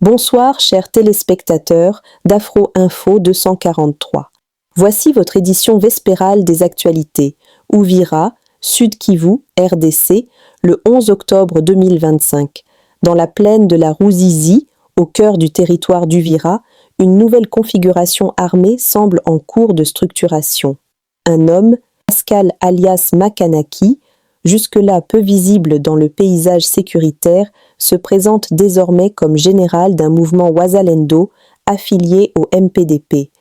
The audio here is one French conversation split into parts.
Bonsoir, chers téléspectateurs d'Afro Info 243. Voici votre édition vespérale des actualités. Uvira, Sud Kivu, RDC, le 11 octobre 2025. Dans la plaine de la Ruzizi, au cœur du territoire d'Uvira, une nouvelle configuration armée semble en cours de structuration. Un homme, Pascal alias Makanaki, jusque-là peu visible dans le paysage sécuritaire, se présente désormais comme général d'un mouvement Wazalendo affilié au MPDP.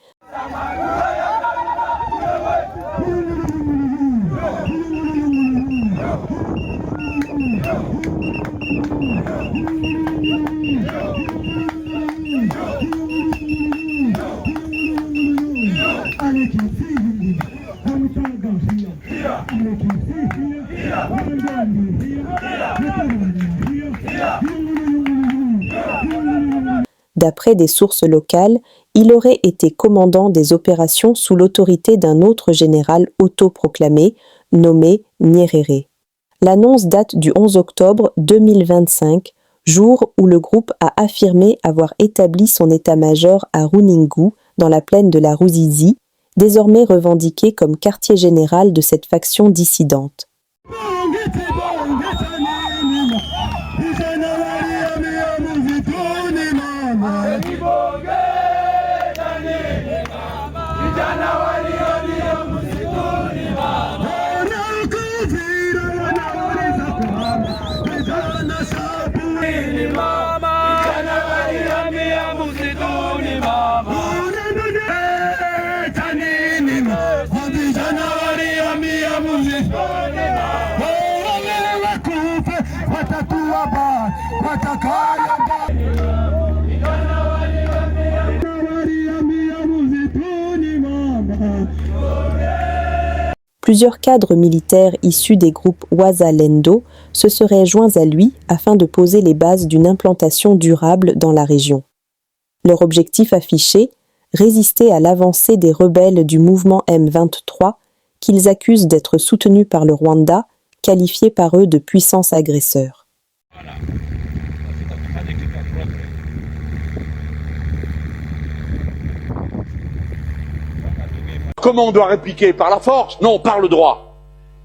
D'après des sources locales, il aurait été commandant des opérations sous l'autorité d'un autre général autoproclamé, nommé Nyerere. L'annonce date du 11 octobre 2025, jour où le groupe a affirmé avoir établi son état-major à Runingu, dans la plaine de la Ruzizi, désormais revendiqué comme quartier général de cette faction dissidente. Plusieurs cadres militaires issus des groupes Wazalendo se seraient joints à lui afin de poser les bases d'une implantation durable dans la région. Leur objectif affiché, résister à l'avancée des rebelles du mouvement M23 qu'ils accusent d'être soutenus par le Rwanda, qualifié par eux de puissance agresseur. Comment on doit répliquer? Par la force? Non, par le droit.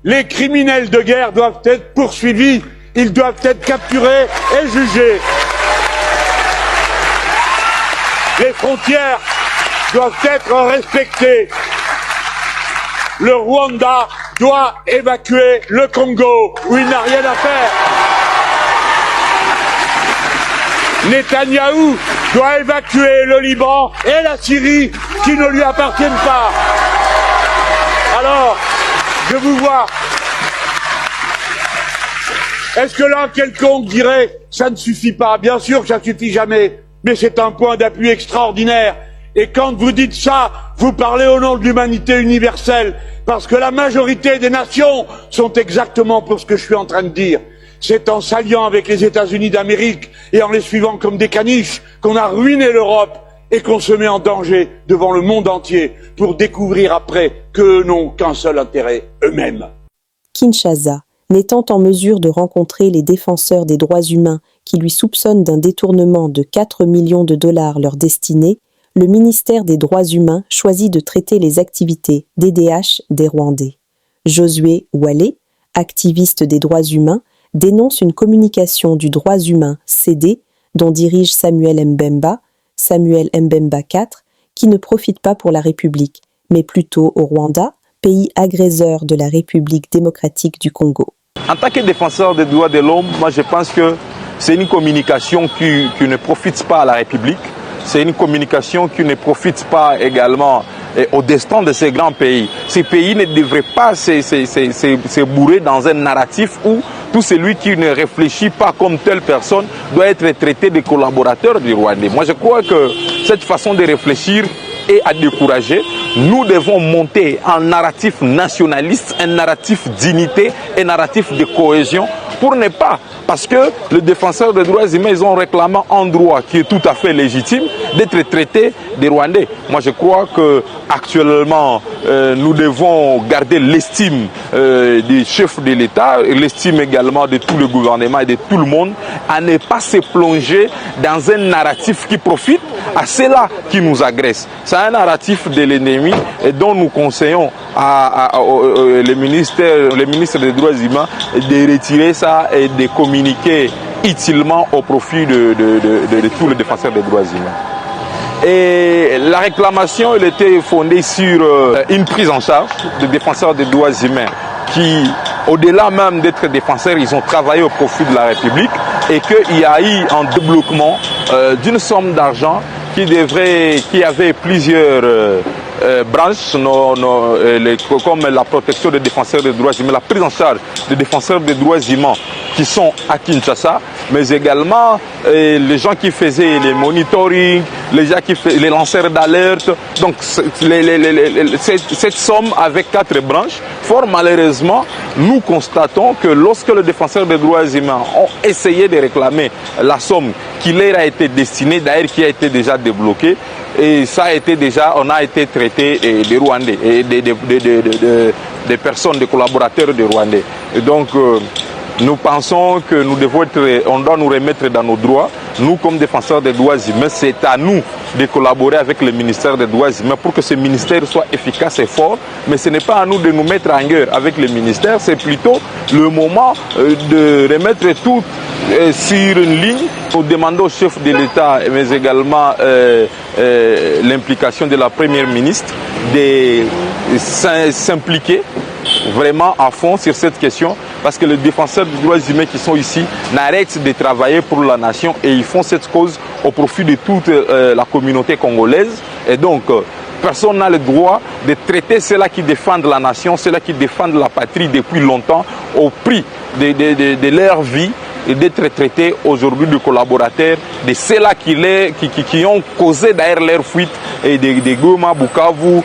Les criminels de guerre doivent être poursuivis, ils doivent être capturés et jugés. Les frontières doivent être respectées. Le Rwanda doit évacuer le Congo, où il n'a rien à faire. Netanyahou doit évacuer le Liban et la Syrie qui ne lui appartiennent pas. Alors, je vous vois. Est-ce que là, quelconque dirait « ça ne suffit pas ». Bien sûr que ça ne suffit jamais, mais c'est un point d'appui extraordinaire. Et quand vous dites ça, vous parlez au nom de l'humanité universelle, parce que la majorité des nations sont exactement pour ce que je suis en train de dire. C'est en s'alliant avec les États-Unis d'Amérique et en les suivant comme des caniches qu'on a ruiné l'Europe et qu'on se met en danger devant le monde entier pour découvrir après qu'eux n'ont qu'un seul intérêt, eux-mêmes. Kinshasa, n'étant en mesure de rencontrer les défenseurs des droits humains qui lui soupçonnent d'un détournement de 4 millions de dollars leur destinée, le ministère des Droits humains choisit de traiter les activités DDH des Rwandais. Josué Wale, activiste des droits humains, dénonce une communication du droits humains CD, dont dirige Samuel Mbemba IV, qui ne profite pas pour la République, mais plutôt au Rwanda, pays agresseur de la République démocratique du Congo. En tant que défenseur des droits de l'homme, moi je pense que c'est une communication qui ne profite pas à la République. C'est une communication qui ne profite pas également au destin de ces grands pays. Ces pays ne devraient pas se bourrer dans un narratif où tout celui qui ne réfléchit pas comme telle personne doit être traité de collaborateur du Rwanda. Moi je crois que cette façon de réfléchir et à décourager. Nous devons monter un narratif nationaliste, un narratif d'unité, un narratif de cohésion pour ne pas, parce que les défenseurs des droits humains, ils ont réclamé un droit qui est tout à fait légitime d'être traités des Rwandais. Moi, je crois que actuellement, nous devons garder l'estime des chefs de l'État, l'estime également de tout le gouvernement et de tout le monde, à ne pas se plonger dans un narratif qui profite à ceux-là qui nous agressent. C'est un narratif de l'ennemi dont nous conseillons les ministres des droits humains de retirer ça et de communiquer utilement au profit de tous les défenseurs des droits humains. Et la réclamation, elle était fondée sur une prise en charge des défenseurs des droits humains qui, au-delà même d'être défenseurs, ils ont travaillé au profit de la République et qu'il y a eu un débloquement d'une somme d'argent qui avait plusieurs branches, comme la protection des défenseurs des droits humains, la prise en charge des défenseurs des droits humains qui sont à Kinshasa, mais également les gens qui faisaient les monitoring, les lanceurs d'alerte. Donc cette somme avec 4 branches, fort malheureusement, nous constatons que lorsque les défenseurs des droits humains ont essayé de réclamer la somme qui leur a été destinée, d'ailleurs qui a été déjà débloquée, et ça a été déjà, on a été traité des Rwandais et des personnes, des collaborateurs des Rwandais. Et donc, nous pensons que on doit nous remettre dans nos droits. Nous, comme défenseurs des droits humains, c'est à nous de collaborer avec le ministère des droits humains pour que ce ministère soit efficace et fort. Mais ce n'est pas à nous de nous mettre en guerre avec le ministère, c'est plutôt le moment de remettre tout sur une ligne. Nous demandons au chef de l'État, mais également l'implication de la Première ministre, de s'impliquer vraiment à fond sur cette question, parce que les défenseurs des droits humains qui sont ici n'arrêtent de travailler pour la nation et ils font cette cause au profit de toute la communauté congolaise. Et donc, personne n'a le droit de traiter ceux-là qui défendent la nation, ceux-là qui défendent la patrie depuis longtemps, au prix de leur vie, et d'être traités aujourd'hui de collaborateurs, de ceux-là qui ont causé d'ailleurs leur fuite et de Goma, Bukavu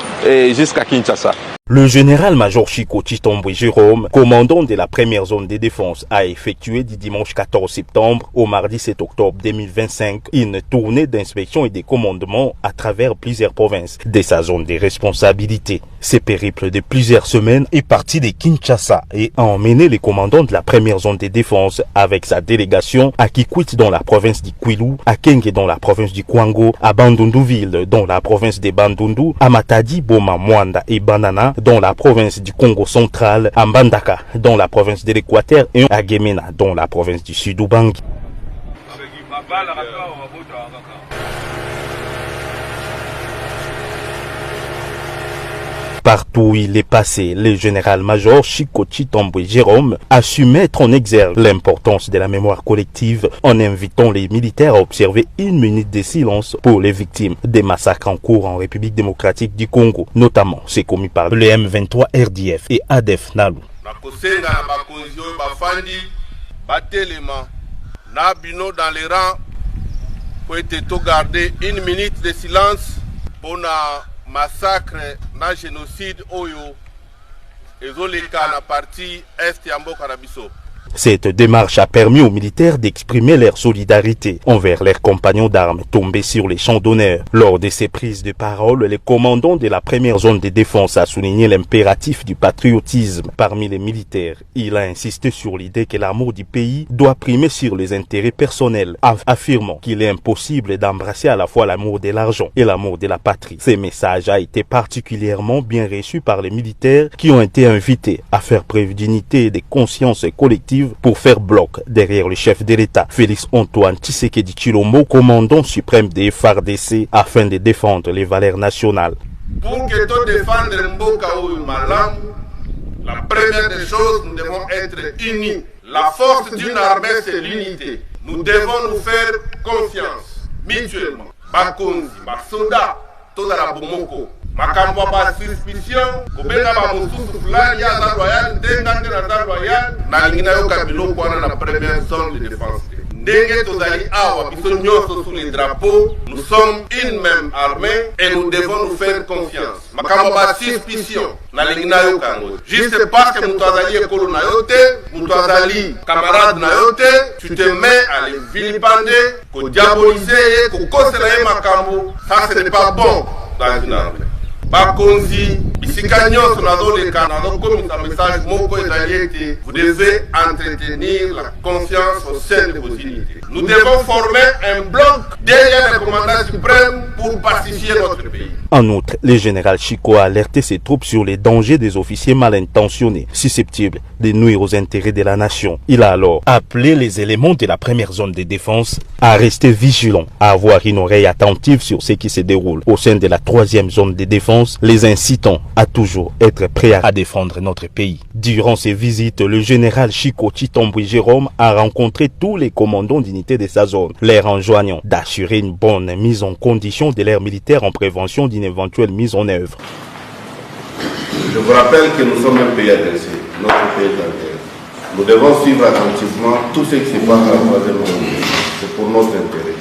jusqu'à Kinshasa. Le général-major Chico Chitombwe Jérôme, commandant de la première zone de défense, a effectué du dimanche 14 septembre au mardi 7 octobre 2025 une tournée d'inspection et de commandement à travers plusieurs provinces de sa zone de responsabilité. Ce périple de plusieurs semaines est parti de Kinshasa et a emmené les commandants de la première zone de défense avec sa délégation à Kikwit dans la province du Kwilu, à Kenge dans la province du Kwango, à Bandundu-Ville dans la province de Bandundu, à Matadi, Boma, Mwanda et Banana dans la province du Congo central, à Mbandaka dans la province de l'Équateur et à Gemena dans la province du Sud-Ubangi. Partout où il est passé, le général-major Chico Chitombwe Jérôme a su mettre en exergue l'importance de la mémoire collective en invitant les militaires à observer 1 minute de silence pour les victimes des massacres en cours en République démocratique du Congo, notamment ceux commis par le M23 RDF et ADF NALU. Dans les rangs pour être gardé 1 minute de silence pour massacre na génocide oyo ezoleka na partie est ya mboka na biso. Cette démarche a permis aux militaires d'exprimer leur solidarité envers leurs compagnons d'armes tombés sur les champs d'honneur. Lors de ces prises de parole, le commandant de la première zone de défense a souligné l'impératif du patriotisme parmi les militaires. Il a insisté sur l'idée que l'amour du pays doit primer sur les intérêts personnels, affirmant qu'il est impossible d'embrasser à la fois l'amour de l'argent et l'amour de la patrie. Ce message a été particulièrement bien reçu par les militaires qui ont été invités à faire preuve d'unité et de conscience collective pour faire bloc derrière le chef de l'État, Félix Antoine Tshisekedi Tshilombo, commandant suprême des FARDC, afin de défendre les valeurs nationales. Pour que tout défendre Mboka ou Malam, la première des choses, nous devons être unis. La force d'une armée, c'est l'unité. Nous devons nous faire confiance mutuellement. Bakonzi, Basoda, Todara Bomoko. Makambo ba suspicion, kobenga ba mosusu fulani ya za royal, denga na za royal, na lingina yo kabilo kwa na première zone de défense. ndenge tozali awa biso nyonso sous les drapeaux, nous sommes une même armée et nous devons nous faire confiance. Makambo ba suspicion nalingi nayo kango juste parce que mutu azali ekolo na yo te, mutu azali camarade na yo te, tu te mets à les vilipender, ko diaboliser, ko kosela ye makambo. Ça ce n'est pas bon dans une armée. Bakonzi bisika nyonso nazoleka nazokomisa message moko ezali ete vous devez entretenir la confiance au sein de vos unités. Nous devons former un bloc derrière le commandant suprême pour pacifier notre pays. En outre, le général Chico a alerté ses troupes sur les dangers des officiers mal intentionnés, susceptibles de nuire aux intérêts de la nation. Il a alors appelé les éléments de la première zone de défense à rester vigilants, à avoir une oreille attentive sur ce qui se déroule au sein de la troisième zone de défense, les incitant à toujours être prêts à défendre notre pays. Durant ses visites, le général Chico Chitombwe Jérôme a rencontré tous les commandants d'unités de sa zone, leur enjoignant d'assurer une bonne mise en condition de l'air militaire en prévention d'une éventuelle mise en œuvre. Je vous rappelle que nous sommes un pays agressé, notre pays est en guerre. Nous devons suivre attentivement tout ce qui se passe à la troisième zone. C'est pour notre intérêt.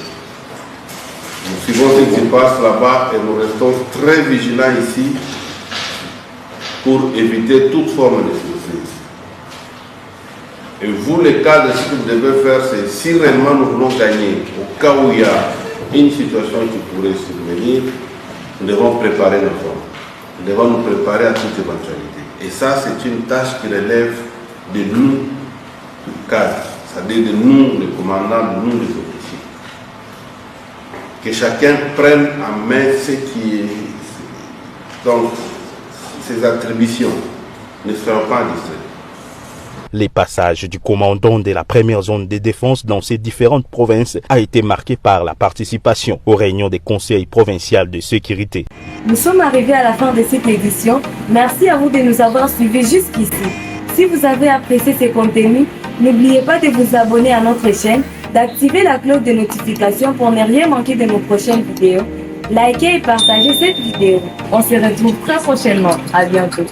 Nous suivons ce qui se passe là-bas et nous restons très vigilants ici pour éviter toute forme de surprise. Et vous, le cas de ce que vous devez faire, c'est si réellement nous voulons gagner, au cas où il y a une situation qui pourrait survenir, nous devons préparer nos hommes. Nous devons nous préparer à toute éventualité. Et ça, c'est une tâche qui relève de nous, du cadre, c'est-à-dire de nous, les commandants, de nous, les officiers. Que chacun prenne en main ce qui est. Donc, ses attributions ne seront pas distraites. Les passages du commandant de la première zone de défense dans ces différentes provinces a été marqué par la participation aux réunions des conseils provinciaux de sécurité. Nous sommes arrivés à la fin de cette édition. Merci à vous de nous avoir suivis jusqu'ici. Si vous avez apprécié ces contenus, n'oubliez pas de vous abonner à notre chaîne, d'activer la cloche de notification pour ne rien manquer de nos prochaines vidéos. Likez et partagez cette vidéo. On se retrouve très prochainement. À bientôt.